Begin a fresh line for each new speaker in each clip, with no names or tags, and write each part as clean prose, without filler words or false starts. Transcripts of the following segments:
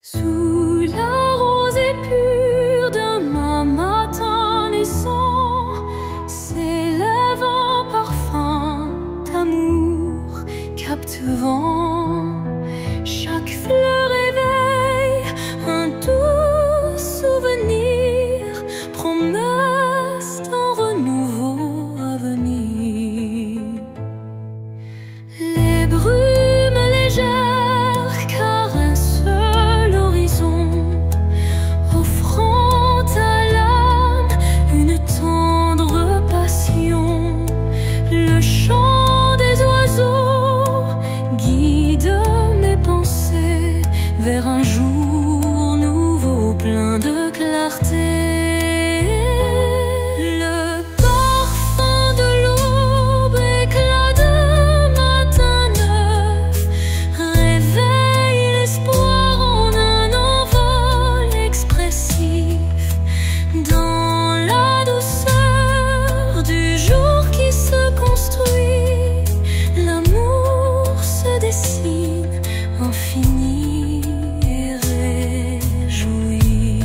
Sous la rosée pure d'un matin naissant s'élève un parfum d'amour captivant. Chaque fleur éveille un doux souvenir, promesse d'un renouveau à venir. Les brumes légères caressent l'horizon, offrant à l'âme une tendre passion. Le chant des oiseaux guide mes pensées vers un jour nouveau plein de clarté. Le parfum de l'aube, éclat de matin neuf, réveille l'espoir en un envol expressif. Dans la douceur du jour qui se construit, l'amour se dessine infini et réjoui.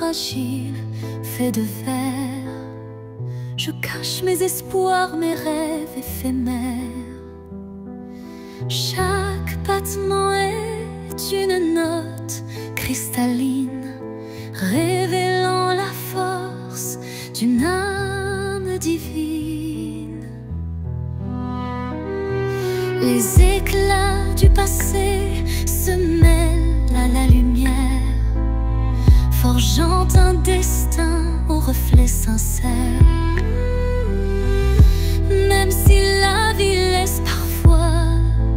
fragile, fait de verre. Je cache mes espoirs, mes rêves éphémères. Chaque battement est une note cristalline, révélant la force d'une âme divine. Les éclats du passé se mêlent à la lumière, forgeant un destin au reflet sincère. Même si la vie laisse parfois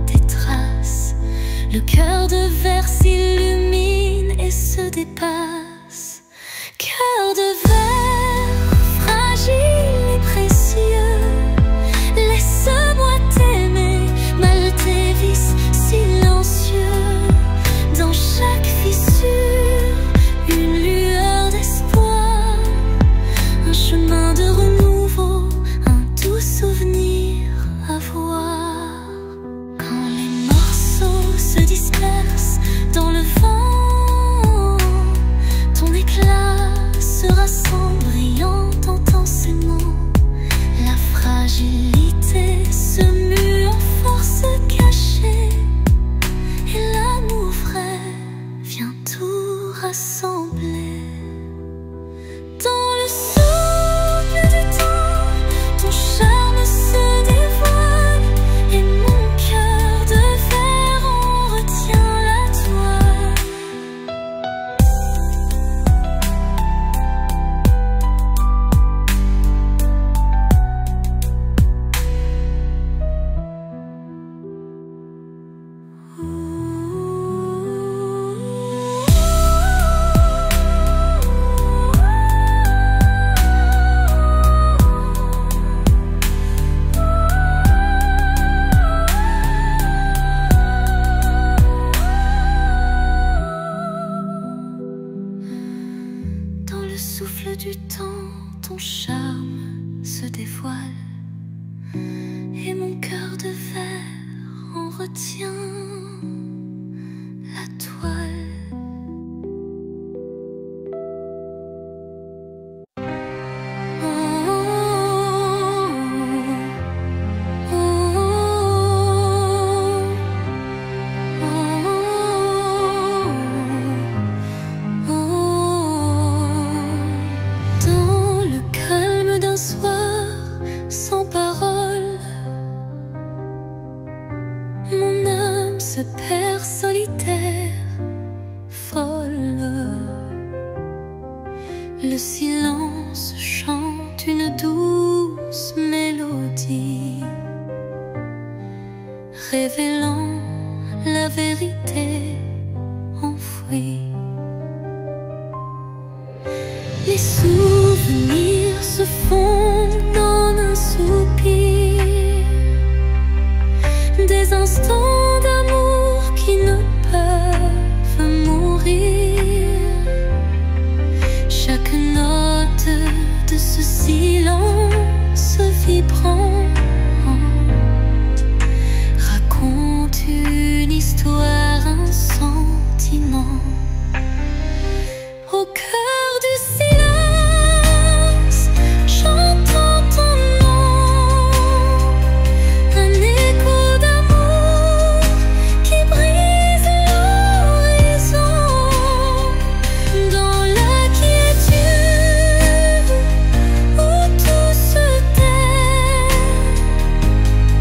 des traces, le cœur de verre s'illumine et se dépasse. Cœur de verre, fragile et précieux, laisse-moi t'aimer, mal tes vices silencieux. Dans chaque fissure, une lueur d'espoir, un chemin de renouveau, un doux souvenir à voir. Quand les morceaux se dispersent dans le vent, ton éclat se rassemble brillant, t'entends ces mots. La fragilité se mue en force cachée, et l'amour vrai vient tout rassembler. Dans le souffle du temps, ton charme se dévoile, et mon cœur de verre en retient la toile. Dans le souffle du temps, ton charme se dévoile, et mon cœur de verre en retient la toile. Dans le calme d'un soir sans parole, mon âme se perd solitaire, folle. Le silence chante une douce mélodie, révélant la vérité enfouie. Les souvenirs se fondent en un soupir, des instants d'amour qui ne peuvent mourir. Chaque note de ce silence vibrant raconte une histoire, un sentiment. Au cœur du silence, j'entends ton nom, un écho d'amour qui brise l'horizon. Dans la quiétude où tout se tait,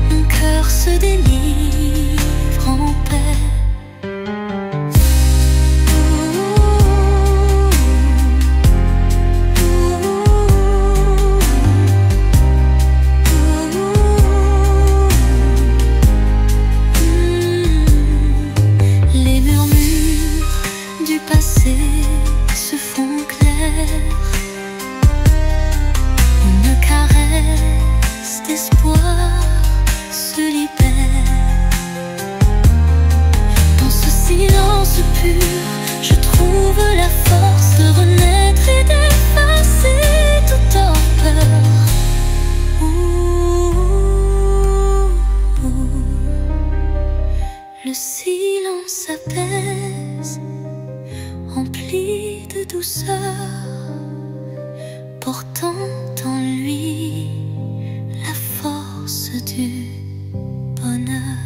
mon cœur se délivre en paix. Les murmures du passé se font clairs, une caresse d'espoir se libère. Dans ce silence pur, je trouve la force de renaître et d'effacer toute torpeur. Le silence apaise, rempli de douceur. portant en lui la force du bonheur.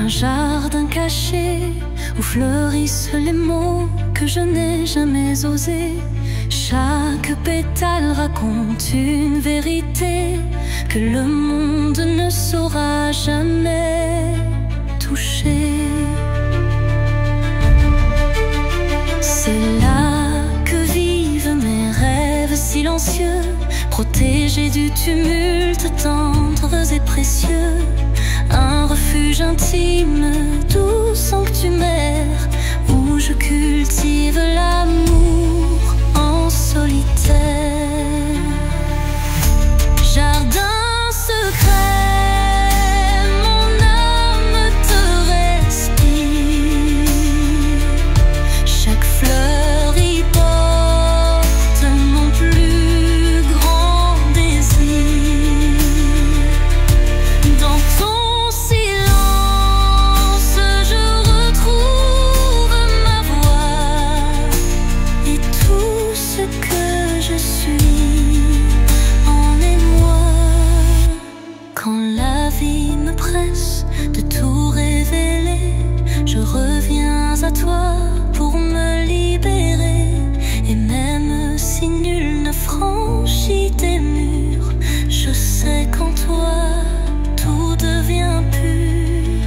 Jardin caché où fleurissent les mots que je n'ai jamais osés. Chaque pétale raconte une vérité que le monde ne saura jamais toucher. C'est là que vivent mes rêves silencieux, protégés du tumulte, tendres et précieux. Un refuge intime, doux sanctuaire, où je cultive l'amour en solitaire. Jardin secret, mon âme te respire. Chaque fleur y porte mon plus grand désir. Dans ton de tout révéler, je reviens à toi pour me libérer. Et même si nul ne franchit tes murs, je sais qu'en toi tout devient pur.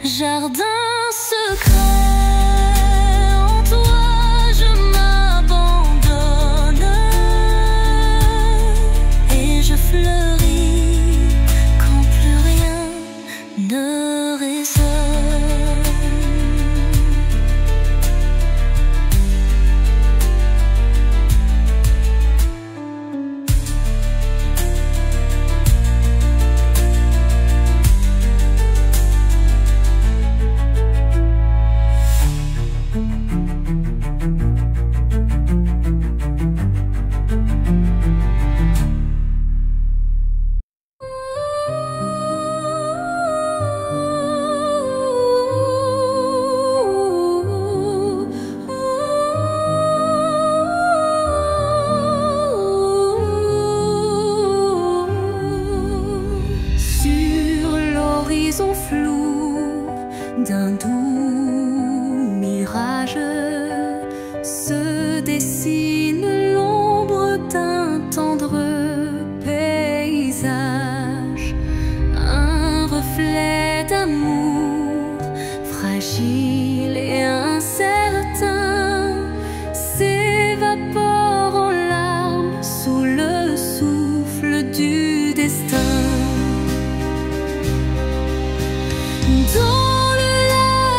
Jardin secret, en toi je m'abandonne et je fleuris quand plus rien ne résonne. Flou d'un doux mirage se dessine l'ombre d'un tendre paysage, un reflet d'amour fragile et incertain s'évapore en larmes sous le souffle du destin. Dans le lac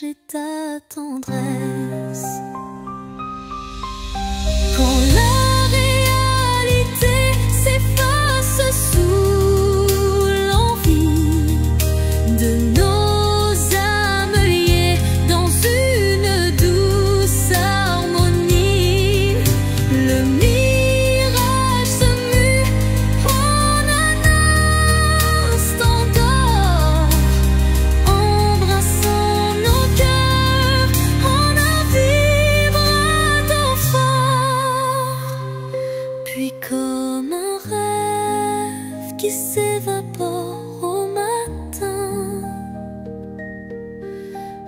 et ta tendresse. Quand la réalité s'efface sous l'envie de nos âmes liées dans une douce harmonie, le mirage se mue en un instant d'or, embrassant nos cœurs en un vibrato fort. Puis comme un rêve qui s'évapore au matin,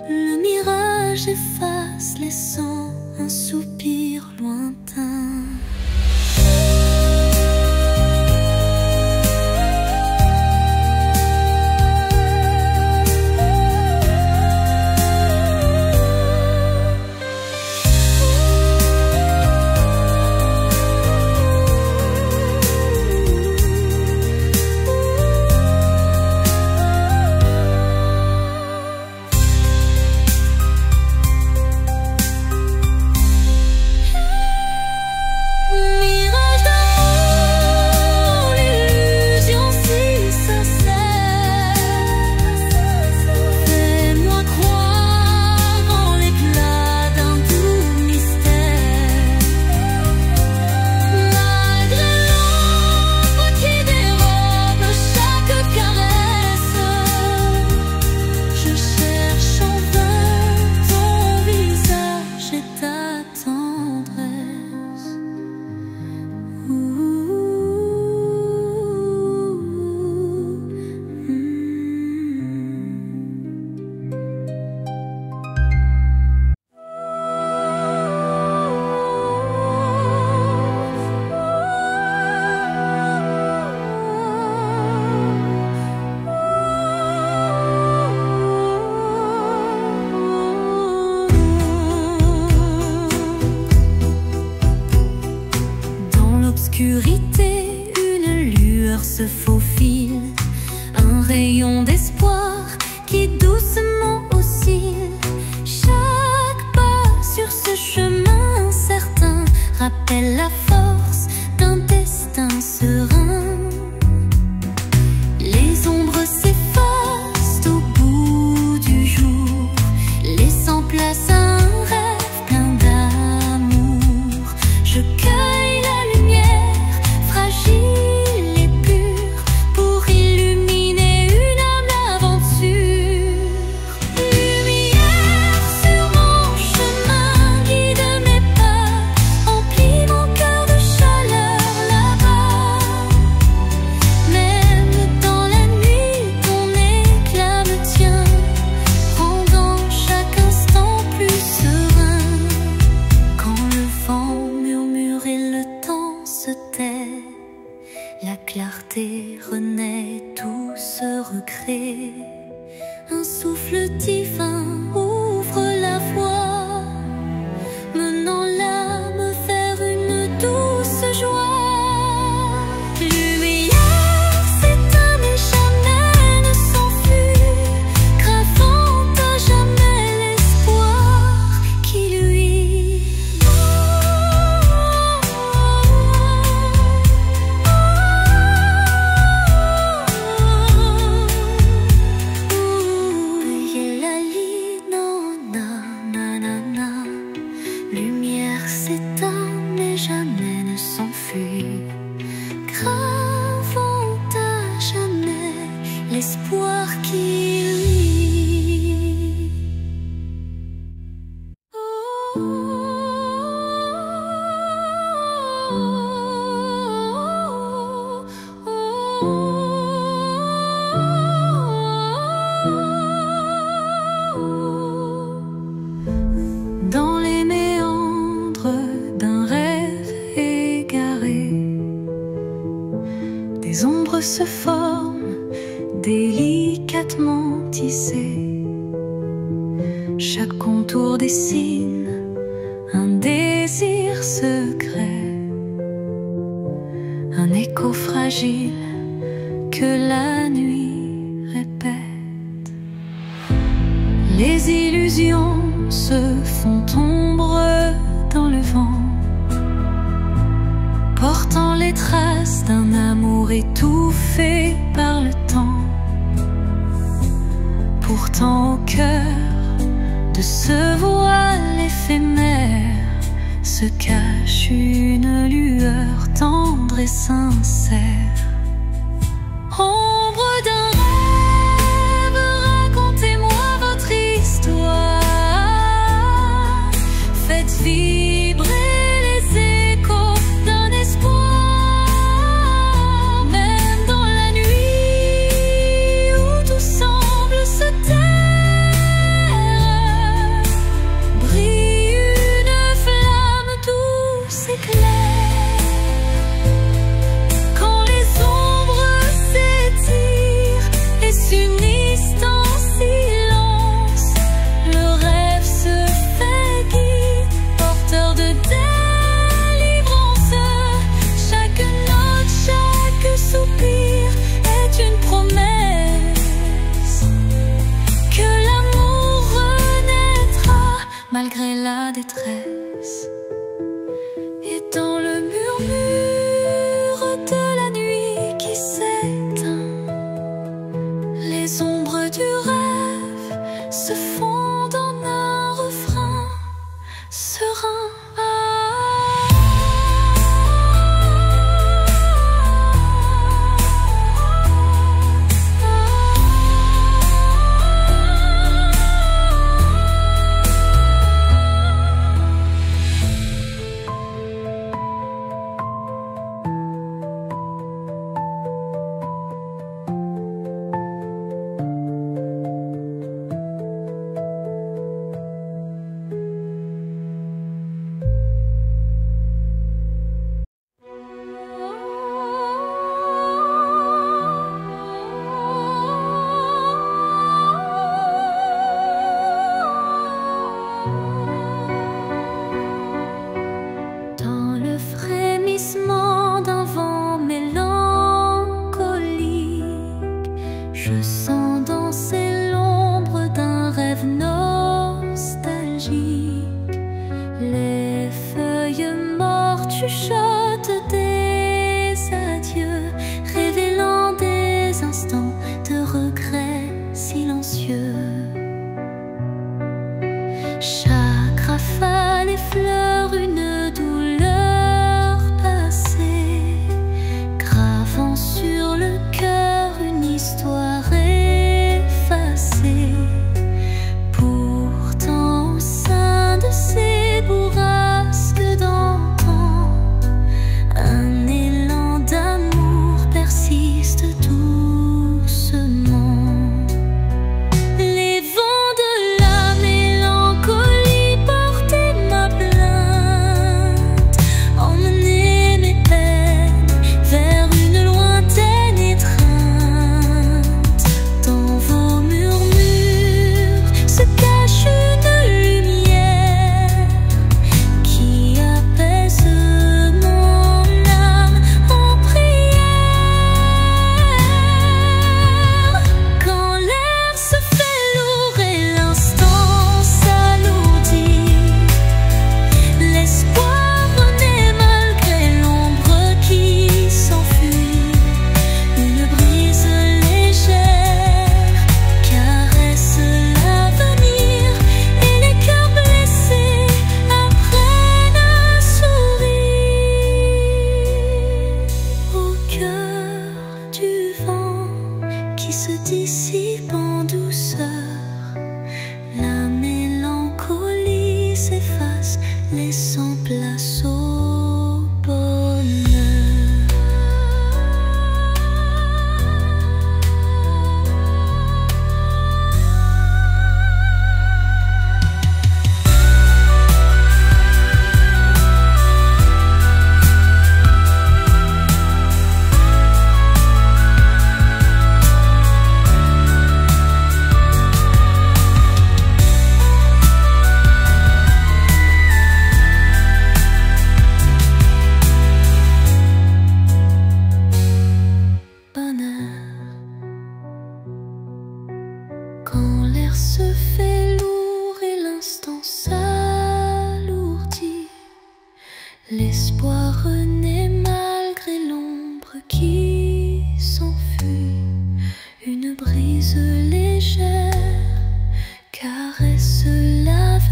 le mirage efface, laissant un soupir lointain. Mirage d'amour, l'illusion si sincère, fais-moi croire en l'éclat d'un doux mystère. Malgré l'ombre qui dérobe chaque caresse, je cherche en vain ton visage et ta tendresse. Dans l'obscurité, une lueur se faufile, un rayon d'espoir qui doucement oscille. Chaque pas sur ce chemin incertain rappelle la force d'un destin serein. Les ombres s'effacent au bout du jour, laissant place à un rêve plein d'amour. Je cueille la lumière, fragile et pure, pour illuminer une âme d'aventure. Lumière sur mon chemin, guide mes pas, emplis mon cœur de chaleur là-bas. Même dans la nuit, ton éclat me tient, rendant chaque instant plus serein. Quand le vent murmure et le temps se tait, la clarté renaît, tout se recrée. Un souffle divin ouvre la voie, menant l'âme vers une douce joie. Lumière s'éteint mais jamais ne s'enfuit, gravant à jamais l'espoir qui luit. Lumière s'éteint mais jamais ne s'enfuit, gravant à jamais l'espoir qui luit. Dans les méandres d'un rêve égaré, des ombres se forment, délicatement tissées. Chaque contour dessine un désir secret, un écho fragile que la nuit répète. Les illusions illusions se font ombre dans le vent, portant les traces d'un amour étouffé par le temps. Pourtant au cœur de ce voile éphémère se cache une lueur tendre et sincère. Ombre d'un rêve, racontez-moi votre histoire. Faites vibrer les échos d'un espoir. Même dans la nuit où tout semble se taire, brille une flamme douce et claire. Quand les ombres s'étirent et s'unissent en silence, le rêve se fait guide, porteur de délivrance. Chaque note, chaque soupir est une promesse que l'amour renaîtra malgré la détresse. Et dans le murmure de la nuit qui s'éteint, les ombres du rêve se fondent en un refrain serein. Dans le frémissement d'un vent mélancolique, je sens danser l'ombre d'un rêve nostalgique. Les feuilles mortes chuchotent des adieux, révélant des instants de regret silencieux. Chaque rafale effleure une douleur passée, gravant sur le cœur une histoire effacée. Pourtant au sein de ces bourrasques d'antan, un élan d'amour persiste doucement. Les vents de la mélancolie portaient ma plainte, emmenaient mes peines vers une lointaine étreinte. Dans vos murmures se cache une lumière qui apaise mon âme en prière. Quand l'air se fait lourd et l'instant s'alourdit, l'espoir renaît malgré l'ombre qui s'enfuit. Une brise légère caresse l'avenir et les cœurs blessés apprennent à sourire. Au cœur du vent qui se dissipe en douceur, la mélancolie s'efface, laissant place au bonheur.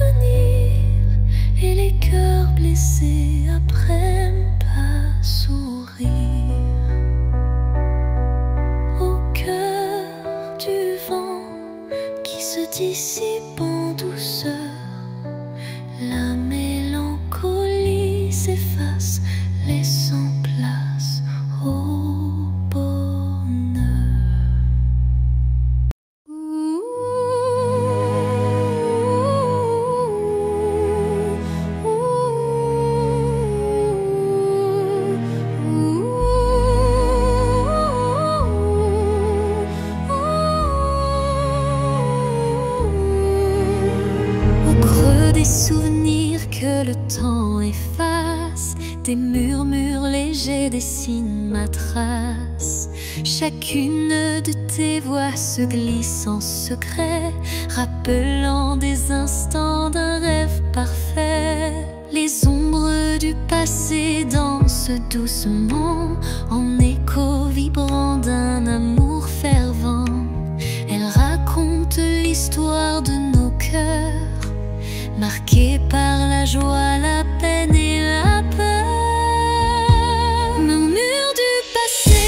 souvenirs et les cœurs blessés apprennent à sourire. Au cœur du vent qui se dissipe en douceur, la mélancolie s'efface, laissant place au bonheur. Au creux des souvenirs que le temps efface, des murmures légers dessinent ma trace. Chacune de tes voix se glisse en secret, rappelant des instants d'un rêve parfait. Les ombres du passé dansent doucement, en écho vibrant d'un amour fervent. Elles racontent l'histoire de nos cœurs, marqués par la joie, la peine et la peur. Murmures du passé,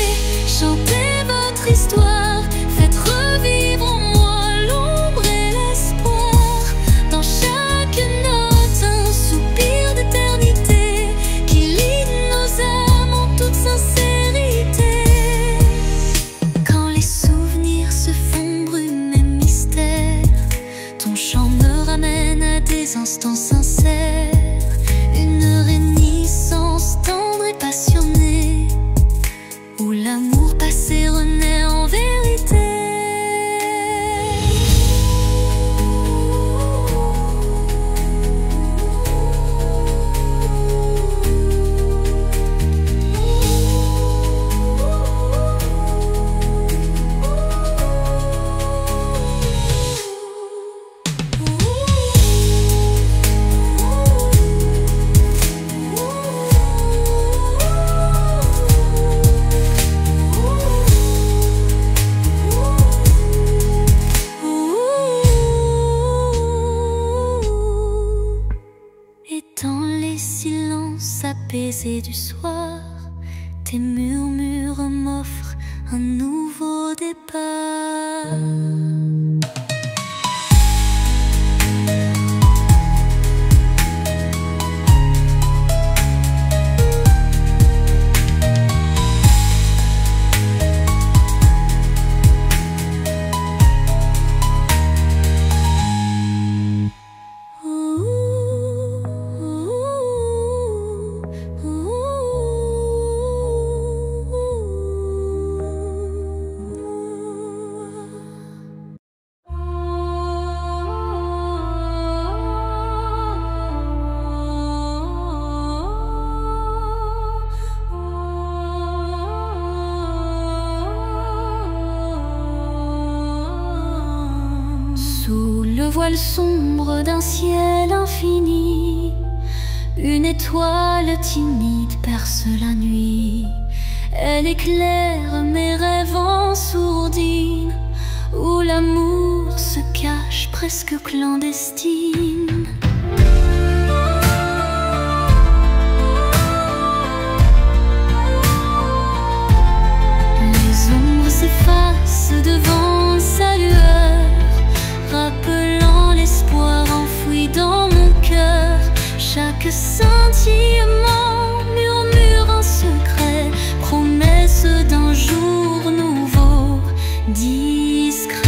chantez votre histoire, faites revivre en moi l'ombre et l'espoir. Dans chaque note, un soupir d'éternité qui lie nos âmes en toute sincérité. Quand les souvenirs se font brume et mystère, ton chant me ramène à des instants sincères, une réminiscence tendre et passionnée, où l'amour passé renaît en vérité. Et dans les silences apaisés du soir, tes murmures m'offrent un nouveau départ. Sous le voile sombre d'un ciel infini, une étoile timide perce la nuit. Elle éclaire mes rêves en sourdine, où l'amour se cache presque clandestine. Les ombres s'effacent devant sa lueur, rappelant l'espoir enfoui dans mon cœur. Chaque scintillement murmure un secret, promesse d'un jour nouveau, discret.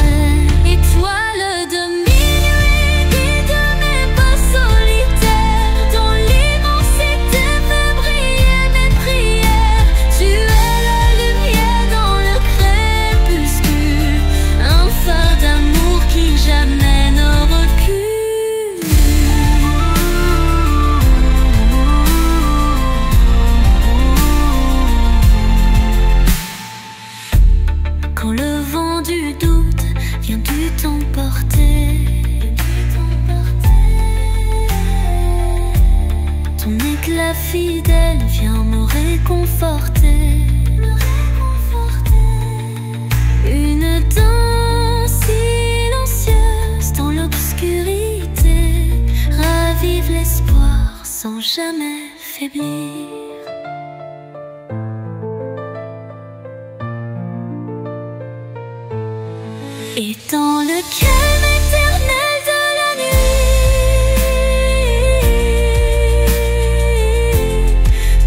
Étoile de minuit, guide mes pas solitaires, dans l'immensité fait briller mes prières. Tu es la lumière dans le crépuscule, un phare d'amour qui jamais ne recule. Quand le vent du doute vient du t'emporter, ton éclat fidèle vient me réconforter. Une danse silencieuse dans l'obscurité, l'espoir sans jamais faiblir. Et dans le calme éternel de la nuit,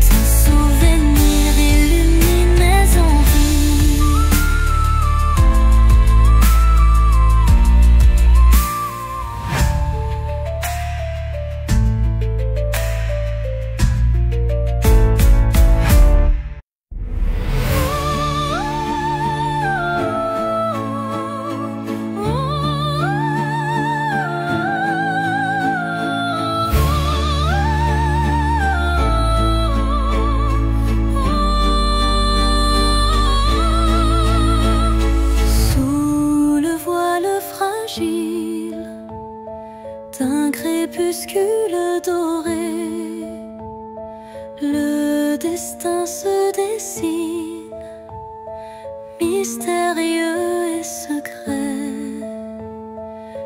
ton souvenir illumine mes envies. D'un crépuscule doré, le destin se dessine, mystérieux et secret.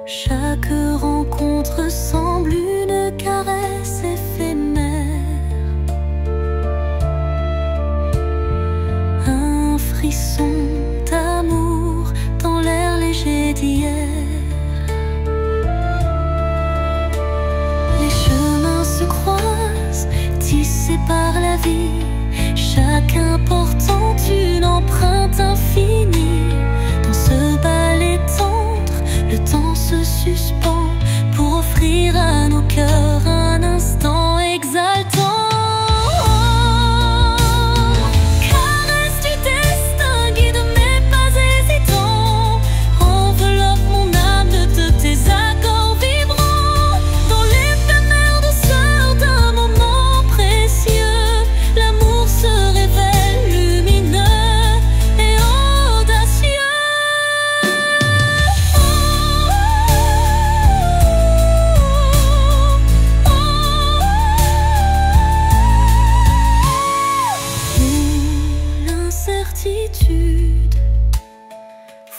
Chaque rencontre semble une caresse éphémère, un frisson d'amour dans l'air léger d'hier. Tissés par la vie, chacun portant une empreinte infinie. Dans ce ballet tendre, le temps se suspend pour offrir à nos cœurs un instant exaltant.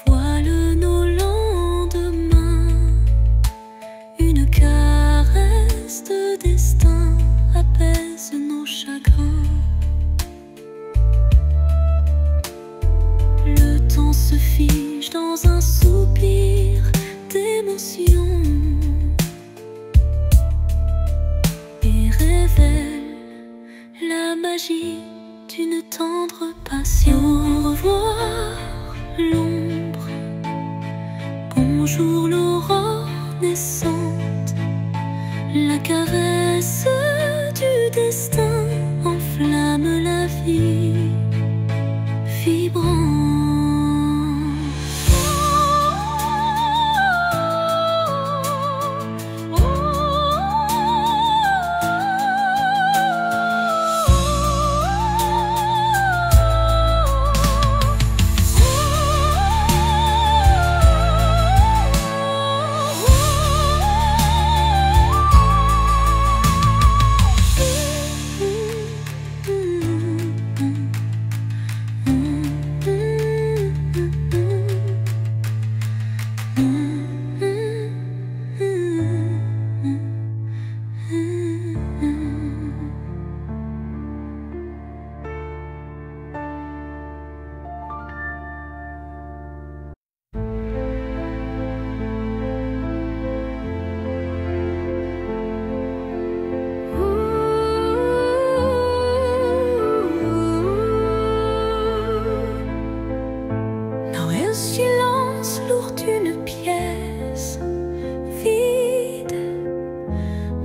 Voile nos lendemains, une caresse de destin apaise nos chagrins. Le temps se fige dans un soupir d'émotion et révèle la magie d'une tendre passion. Au revoir l'ombre, bonjour l'aurore naissante. La caresse du destin enflamme la vie vibrante.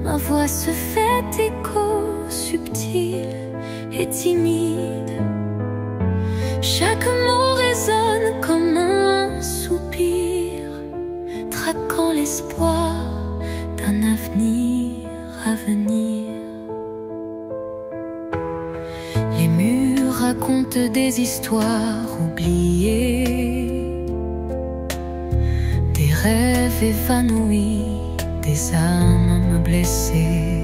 Ma voix se fait écho subtil et timide. Chaque mot résonne comme un soupir, traquant l'espoir d'un avenir à venir. Les murs racontent des histoires oubliées, des rêves évanouis, des âmes blessées.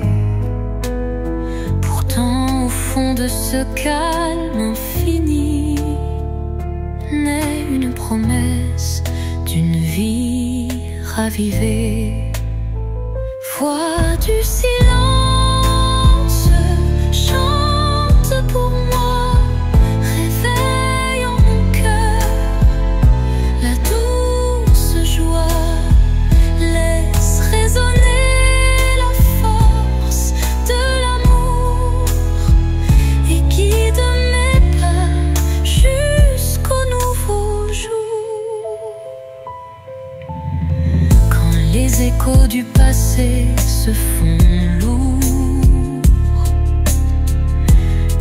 Pourtant, au fond de ce calme infini, naît une promesse d'une vie ravivée. Voix du silence. font lourd.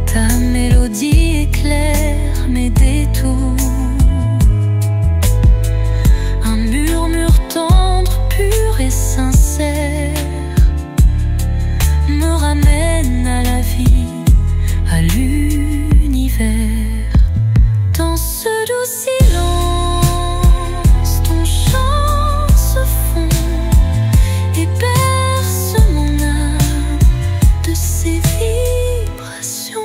Ta mélodie éclaire mes détours. Un murmure tendre, pur et sincère me ramène à la vie, à l'univers. Dans ce doux silence, ton chant se fond et berce mon âme de ses vibrations.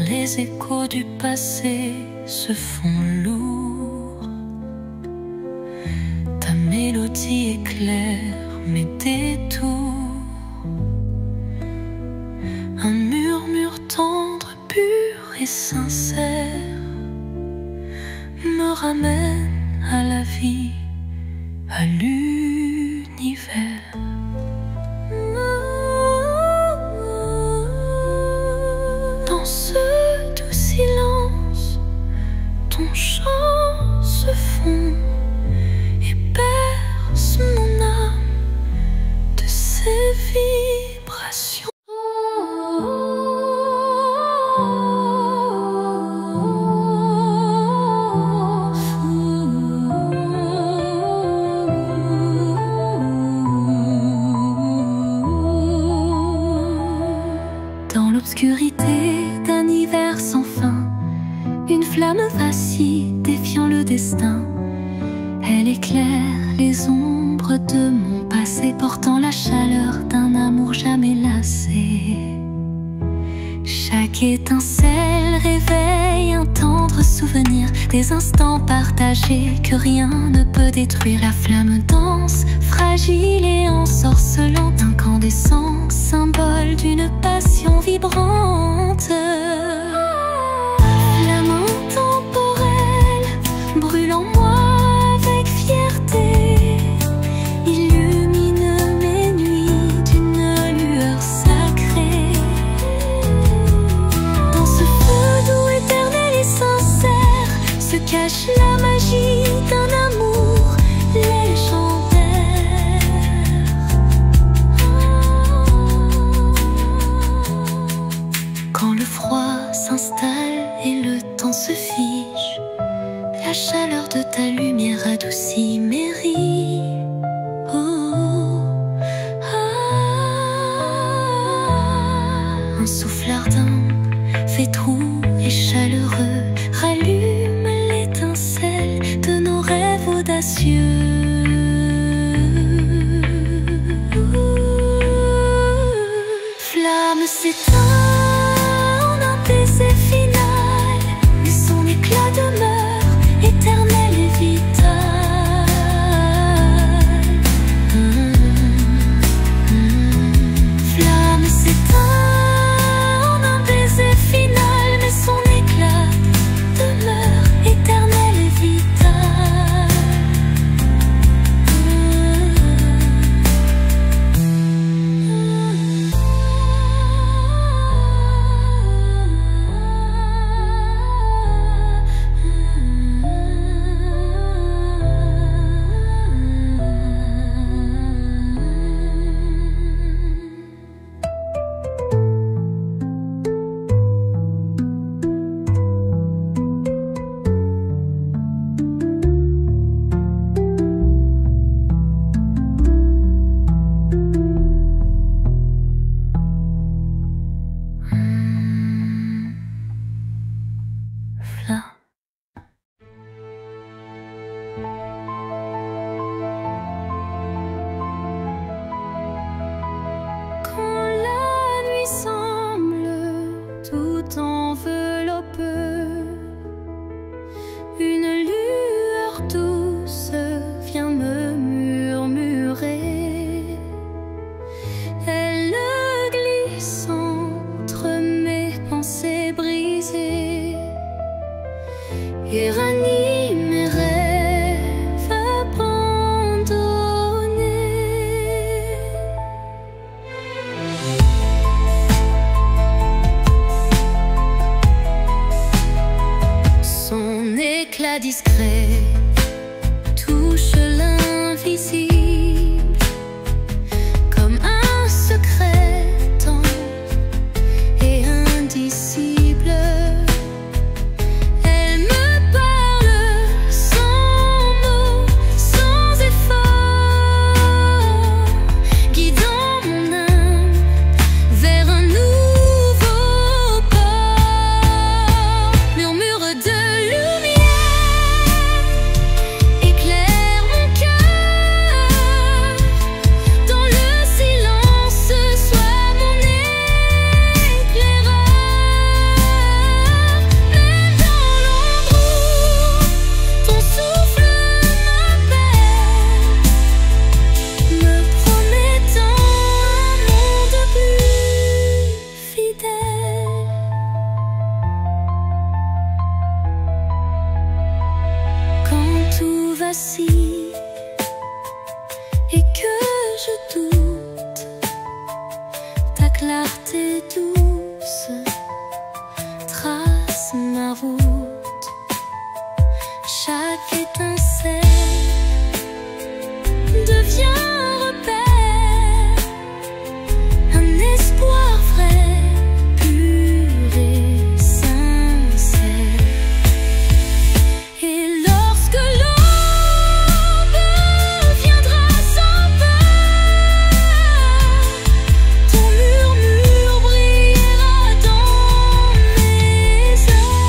Les échos du passé se font lourds. Ta mélodie éclaire mes détours. Un murmure tendre, pur et sincère me ramène à la vie, à l'univers. Dans ce doux silence, ton chant se fond et berce mon âme de ses vibrations. Dans l'obscurité d'un hiver sans fin, une flamme vacille défiant le destin. Elle éclaire les ombres de mon passé, portant la chaleur d'un amour jamais lassé. Chaque étincelle réveille un tendre souvenir, des instants partagés que rien ne peut détruire. La flamme danse, fragile et ensorcelante, incandescent, symbole d'une passion vibrante. Flamme intemporelle, brûle en moi avec fierté, illumine mes nuits d'une lueur sacrée. Dans ce feu doux, éternel et sincère, se cache la magie d'un amour légendaire. Quand le froid s'installe et le temps se fige, la chaleur de ta lumière adoucit mes rides. Un souffle ardent, fait roux et chaleureux, rallume l'étincelle de nos rêves audacieux. Flamme s'éteint en un baiser final, mais son éclat demeure éternel et vital. Flamme s'éteint en un baiser final, mais son éclat demeure éternel et vital. discret touche l'invisible comme un secret tendre et indicible. Elle me parle sans mots, sans effort, guidant mon âme vers un nouveau port. Murmure de lumière éclaire mon cœur, dans le silence sois mon éclaireur. Même dans l'ombre où ton souffle m'appelle, me promettant un monde plus fidèle. Quand tout vacille et que je doute, ta clarté douce trace ma route. Chaque étincelle devient un repère, un espoir vrai, pur et sincère. Et lorsque l'aube viendra sans peur, ton murmure brillera dans mes heures.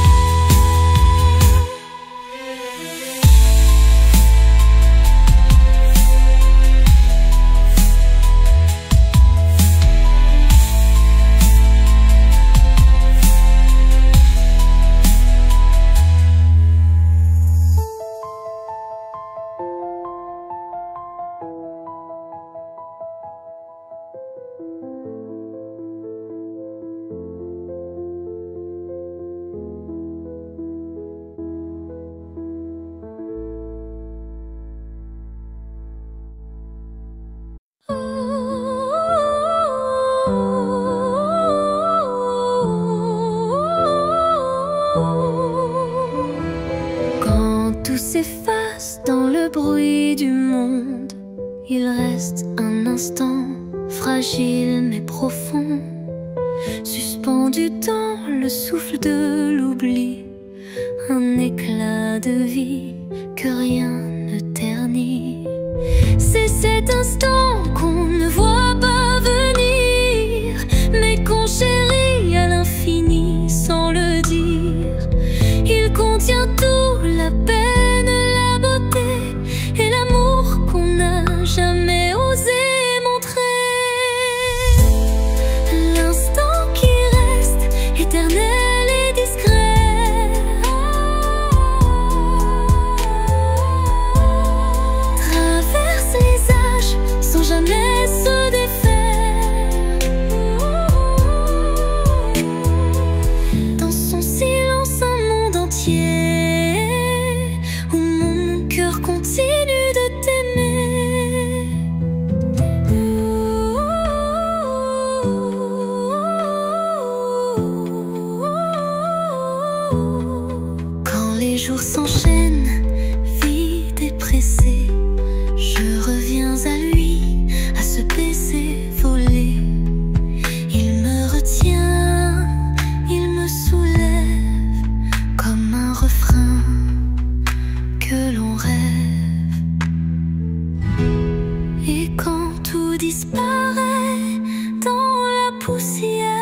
Quand tout s'efface dans le bruit du monde, il reste un instant fragile mais profond, suspendu dans le souffle de l'oubli, un éclat de vie que rien ne ternit. C'est cet instant qu'on ne voit pas venir, mais qu'on chérit à l'infini sans le dire. Il contient tout, la peine, la beauté et l'amour qu'on n'a jamais osé montrer. L'instant qui reste éternel et discret, traverse les âges sans jamais se défaire. Dans son silence un monde entier, où mon cœur continue de t'aimer. Quand les jours s'enchaînent, vides et pressés, je reviens à lui, à ce baiser volé. Il me retient, il me soulève, comme un refrain que l'on rêve. Et quand tout disparaît dans la poussière,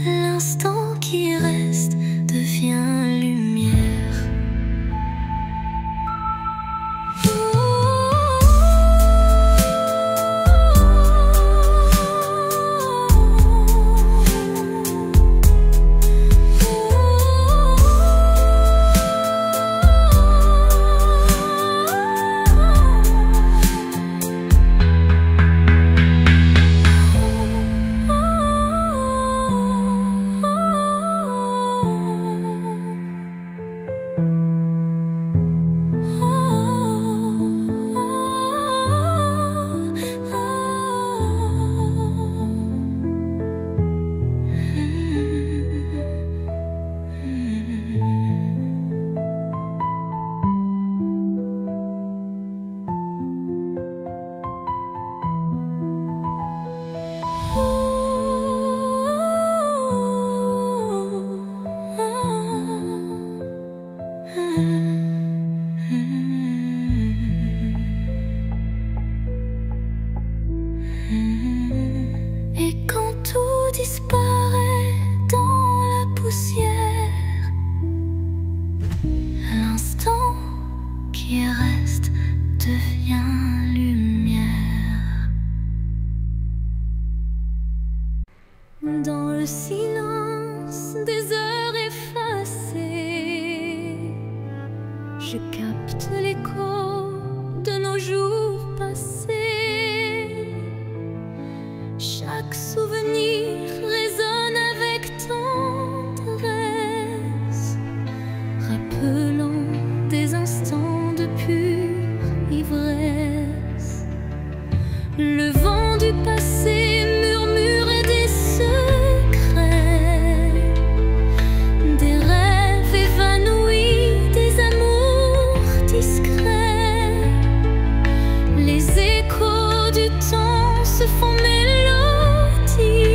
l'instant qui reste devient lumière. Le vent du passé murmurait des secrets, des rêves évanouis, des amours discrets. Les échos du temps se font mélodie,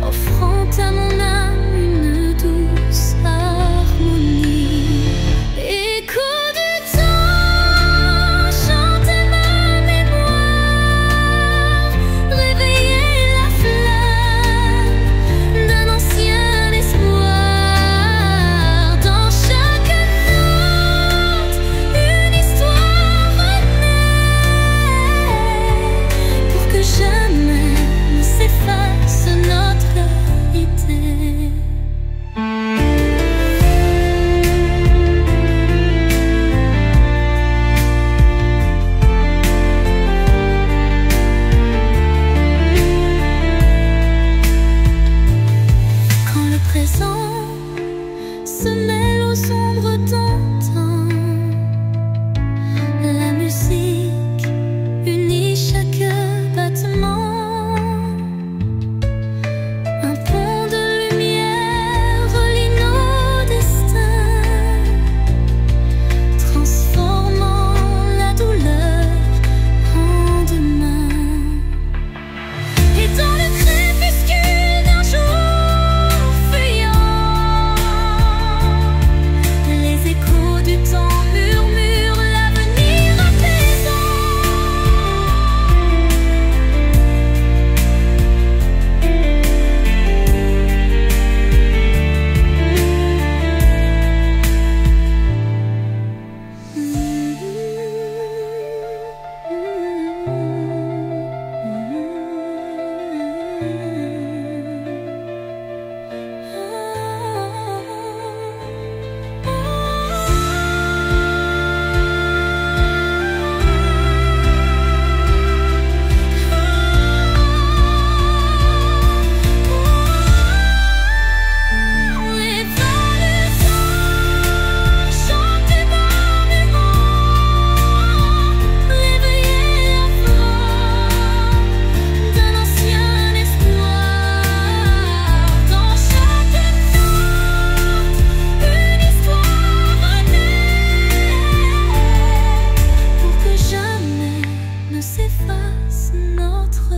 offrant à mon âme une douce harmonie. Écho du temps, chantez ma mémoire, réveillez la flamme d'un ancien espoir. Dans chaque note, une histoire renaît, pour que jamais ne s'efface notre idée. Quand le présent se mêle aux ombres d'antan, la musique unit chaque battement. Un pont de lumière relie nos destins, transformant la douleur en demain. Et dans le crépuscule d'un jour fuyant, les échos du temps murmurent l'avenir apaisant. Les vents du temps, chantez ma mémoire, réveillez la flamme d'un ancien espoir. Dans chaque note, une histoire renaît, pour que jamais ne s'efface notre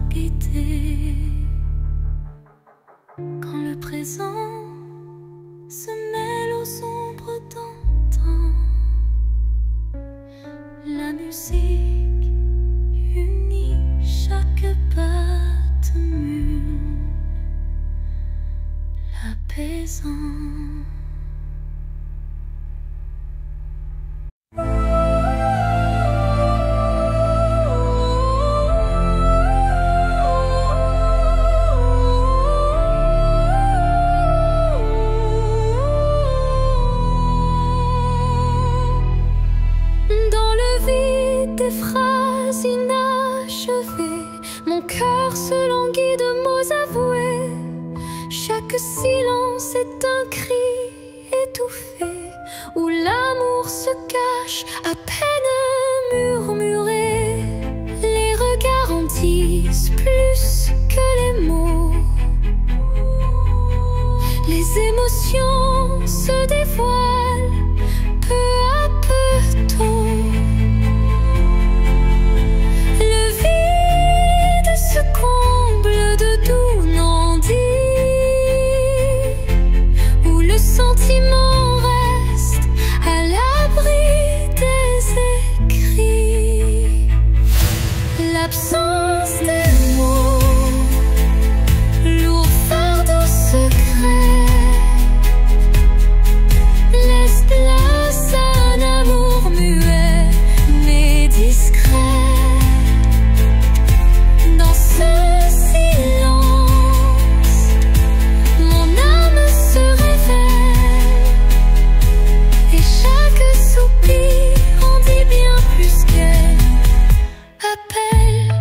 gaieté. Quand le présent se mêle aux ombres d'antan, la musique unit chaque battement, l'apaisant. Dans le vide des phrases inachevées, mon cœur se languit de mots avoués. Chaque silence est un cri étouffé, où l'amour se cache à peine murmuré. Les regards en disent plus que les mots, les émotions se dévoilent peu à peu tôt. Le vide se comble de doux non-dits, où le sentiment reste à l'abri des écrits. L'absence des mots, lourd fardeau secret, laisse place à un amour muet mais discret. Dans ce silence, mon âme se révèle, et chaque soupir en dit bien plus qu'elle appelle.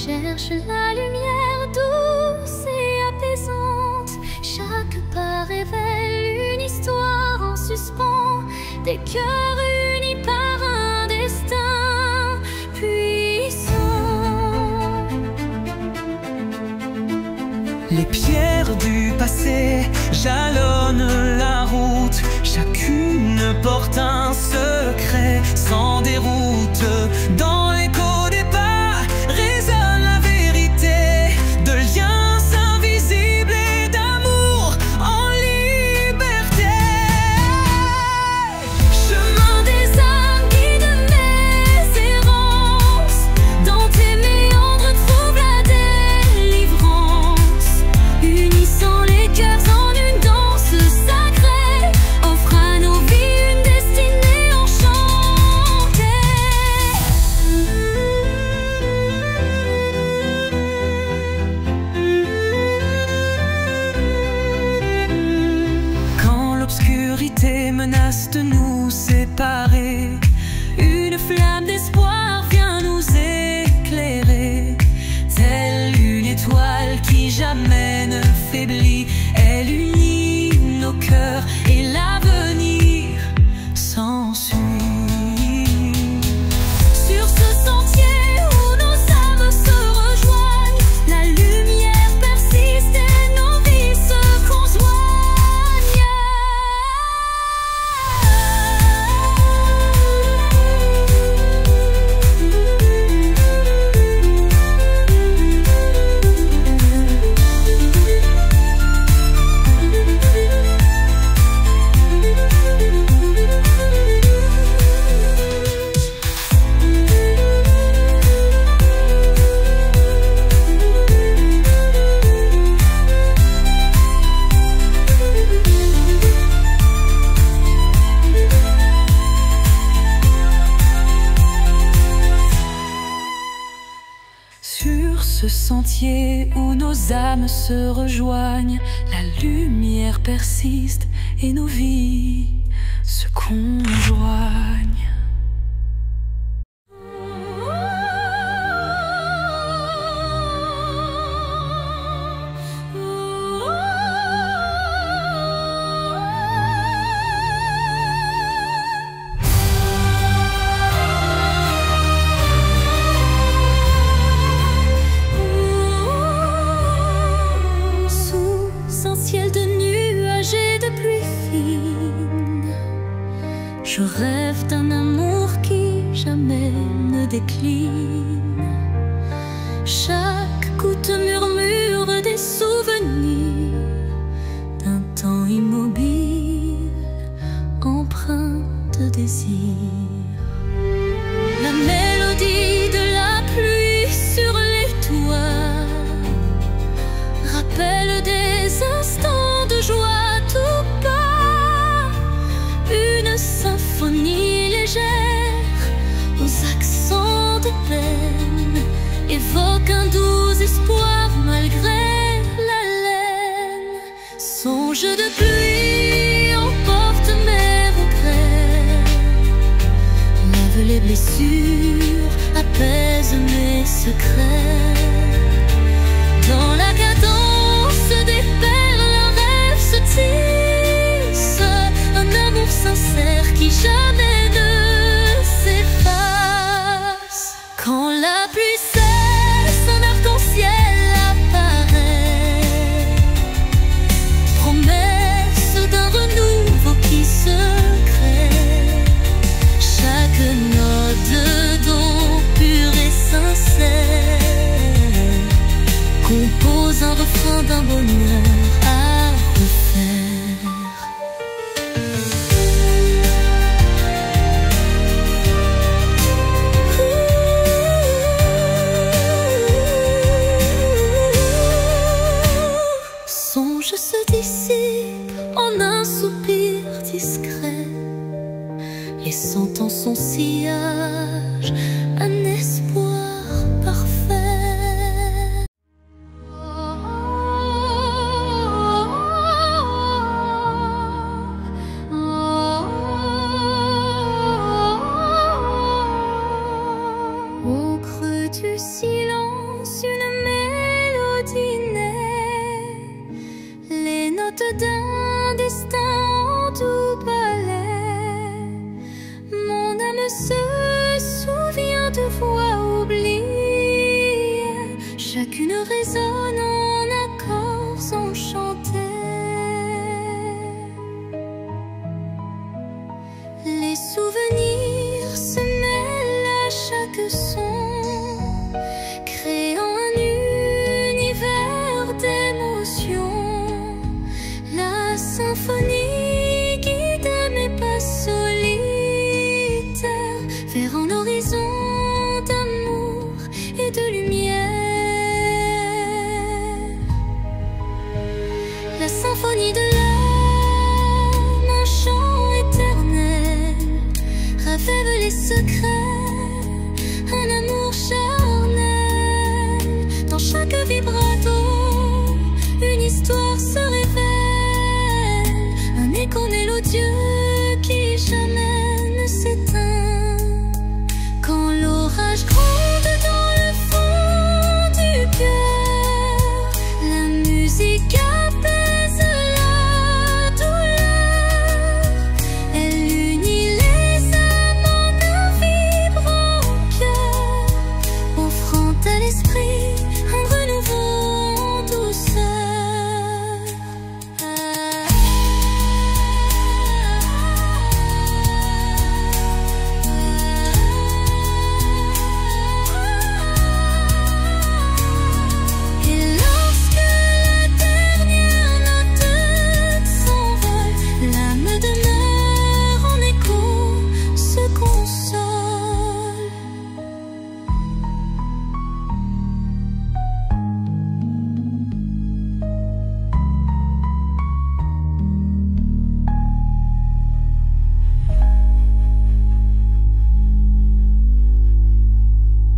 cherche la lumière douce et apaisante. Chaque pas révèle une histoire en suspens, des cœurs unis par un destin puissant.
Les pierres du passé jalonnent la route, chacune porte un secret sans déroute. Dans l'écho des pas résonne la vérité de liens invisibles et d'amour en liberté.
Chemin des âmes, guide mes errances, dans tes méandres trouve la délivrance. Unissant les cœurs en une danse sacrée, offre à nos vies une destinée enchantée.
Quand l'obscurité menace de nous séparer, une flamme d'espoir vient nous éclairer. Telle une étoile qui jamais ne faiblit, elle unit nos cœurs et l'avenir s'ensuit.
Sur ce sentier où nos âmes se rejoignent, la lumière persiste et nos vies se conjoignent.
Sur ce sentier où nos âmes se rejoignent, la lumière persiste et nos vies se conjoignent.
Sous un ciel de nuages et de pluie fine, je rêve d'un amour qui jamais ne décline. Chaque goutte murmure des souvenirs d'un temps immobile, empreint de désir. La mélodie de la pluie sur les toits rappelle des instants de joie tout bas. Une symphonie légère aux accents de peine évoque un doux espoir malgré la laine. Songe de pluie emporte mes regrets, lave les blessures, apaise mes secrets. Dans la cadence des perles, un rêve se tisse, un amour sincère qui jamais ne s'efface. Quand la pluie cesse, un arc-en-ciel apparaît, promesse d'un renouveau qui se crée. Chaque note de don pur et sincère compose un refrain d'un bonheur à refaire. Songe se dissipe en un soupir discret, laissant en son sillage un espoir parfait. résonne en accords enchantés. Les souvenirs se mêlent à chaque son, créant un univers d'émotions. La symphonie guide mes pas solitaires vers un horizon d'amour et de lumière. La symphonie de l'âme, un chant éternel, révèle les secrets, un amour charnel. Dans chaque vibrato, une histoire se révèle, un écho mélodieux qui jamais